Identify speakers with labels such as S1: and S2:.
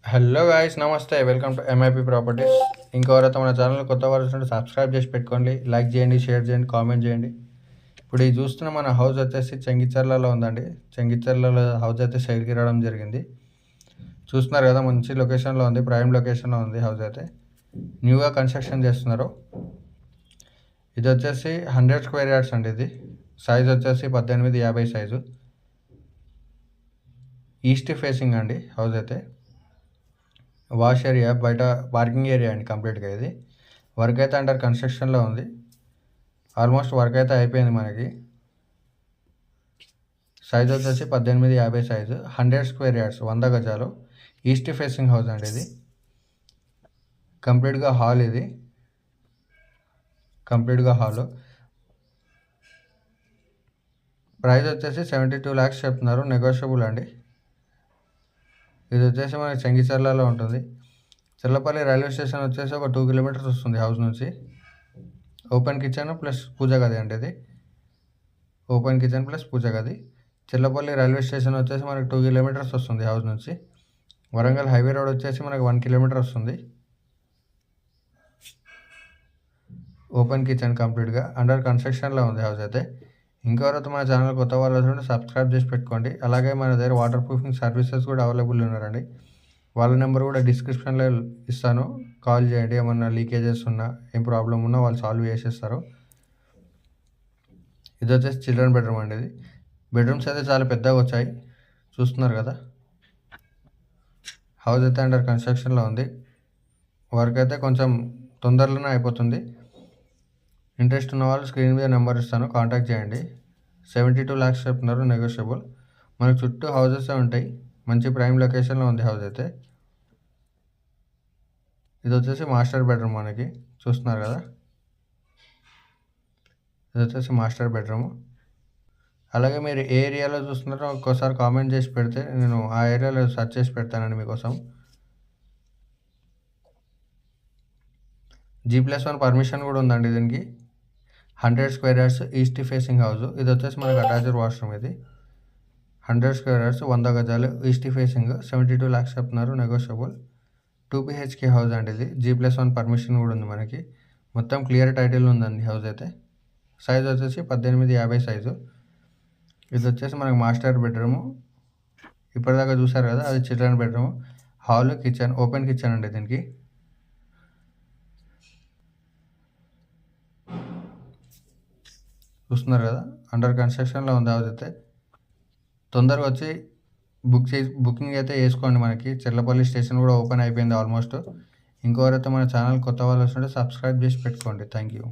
S1: Hello guys, నమస్తే. Welcome to MIP properties. ఇంకెవరైతే మన ఛానల్ కొత్త వారు వస్తుంటే సబ్స్క్రైబ్ చేసి పెట్టుకోండి, లైక్ చేయండి, షేర్ చేయండి, కామెంట్ చేయండి. ఇప్పుడు ఈ చూస్తున్న మన హౌస్ వచ్చేసి చెంగిచెర్లలో ఉందండి. చెంగిచెర్లలో హౌస్ అయితే సేల్కి రావడం జరిగింది. చూస్తున్నారు కదా, మంచి లొకేషన్లో ఉంది, ప్రైమ్ లొకేషన్లో ఉంది. హౌస్ అయితే న్యూగా కన్స్ట్రక్షన్ చేస్తున్నారు. ఇది వచ్చేసి 100 స్క్వేర్ యార్డ్స్ అండి. ఇది సైజ్ వచ్చేసి 18x50 సైజు. ఈస్ట్ ఫేసింగ్ అండి హౌస్ అయితే. వాష్ ఏరియా, బయట పార్కింగ్ ఏరియా అండి కంప్లీట్గా. ఇది వర్క్ అయితే అండర్ కన్స్ట్రక్షన్లో ఉంది. ఆల్మోస్ట్ వర్క్ అయితే అయిపోయింది మనకి. సైజ్ వచ్చేసి 18x50 సైజు, 100 స్క్వేర్ యార్డ్స్, 100 గజాలు. ఈస్ట్ ఫేసింగ్ హౌస్ అండి ఇది. కంప్లీట్గా హాల్ ఇది. కంప్లీట్గా హాల్. ప్రైస్ వచ్చేసి 72 lakhs చెప్తున్నారు, నెగోషియబుల్ అండి. ఇది వచ్చేసి మనకి చెంగిచెర్లలో ఉంటుంది. చెర్లపల్లి రైల్వే స్టేషన్ వచ్చేసి ఒక 2 kilometers వస్తుంది హౌస్ నుంచి. ఓపెన్ కిచెన్ ప్లస్ పూజ గది అంటే ఇది. ఓపెన్ కిచెన్ ప్లస్ పూజ గది. చెర్లపల్లి రైల్వే స్టేషన్ వచ్చేసి మనకి 2 kilometers వస్తుంది హౌస్ నుంచి. వరంగల్ హైవే రోడ్ వచ్చేసి మనకి 1 kilometer వస్తుంది. ఓపెన్ కిచెన్ కంప్లీట్గా అండర్ కన్స్ట్రక్షన్లో ఉంది హౌస్ అయితే. ఇంకెవరైతే మన ఛానల్ కొత్త వాళ్ళు వస్తుంటే సబ్స్క్రైబ్ చేసి పెట్టుకోండి. అలాగే మన దగ్గర వాటర్ ప్రూఫింగ్ సర్వీసెస్ కూడా అవైలబుల్ ఉన్నారండి. వాళ్ళ నెంబర్ కూడా డిస్క్రిప్షన్లో ఇస్తాను, కాల్ చేయండి. ఏమన్నా లీకేజెస్ ఉన్నా, ఏం ప్రాబ్లం ఉన్నా వాళ్ళు సాల్వ్ చేసేస్తారు. ఇది వచ్చేసి చిల్డ్రన్ బెడ్రూమ్ అండి. ఇది బెడ్రూమ్స్ అయితే చాలా పెద్దగా వచ్చాయి, చూస్తున్నారు కదా. హౌస్ అయితే అండర్ కన్స్ట్రక్షన్లో ఉంది. వర్క్ అయితే కొంచెం తొందరలోనే అయిపోతుంది. ఇంట్రెస్ట్ ఉన్న వాళ్ళు స్క్రీన్ మీద నెంబర్ ఇస్తాను, కాంటాక్ట్ చేయండి. 72 lakhs చెప్తున్నారు, నెగోషియబుల్. మనకు చుట్టూ హౌసెస్ ఉంటాయి, మంచి ప్రైమ్ లొకేషన్లో ఉంది హౌస్ అయితే. ఇది వచ్చేసి మాస్టర్ బెడ్రూమ్ మనకి, చూస్తున్నారు కదా. ఇది వచ్చేసి మాస్టర్ బెడ్రూమ్. అలాగే మీరు ఏ ఏరియాలో చూస్తున్నారో ఒక్కోసారి కామెంట్ చేసి పెడితే నేను ఆ ఏరియాలో సెర్చ్ చేసి పెడతానండి మీకోసం. G+1 పర్మిషన్ కూడా ఉందండి దీనికి. 100 square yards east facing house. ఇది వచ్చేసి మనకి అటాచ్డ్ వాష్రూమ్. ఇది 100 స్క్వేర్ యార్డ్స్, 100 గజాలు, ఈస్ట్ ఫేసింగ్. 72 lakhs చెప్తున్నారు, నెగోషియబుల్. 2 BHK హౌస్ అండి ఇది. G+1 పర్మిషన్ కూడా ఉంది మనకి. మొత్తం క్లియర్ టైటిల్ ఉందండి హౌస్ అయితే. సైజ్ వచ్చేసి 18x50 సైజు. ఇది వచ్చేసి మనకి మాస్టర్ బెడ్రూము. ఇప్పటిదాకా చూసారు కదా, అది children bedroom. Hall, kitchen, open kitchen అండి దీనికి. చూస్తున్నారు కదా, అండర్ కన్స్ట్రక్షన్లో ఉంది హౌస్ అయితే. తొందరగా వచ్చి బుకింగ్ అయితే వేసుకోండి. మనకి చెర్లపల్లి స్టేషన్ కూడా ఓపెన్ అయిపోయింది ఆల్మోస్ట్. ఇంకెవరైతే మన ఛానల్ కొత్త వాళ్ళు వస్తుంటే సబ్స్క్రైబ్ చేసి పెట్టుకోండి. Thank you.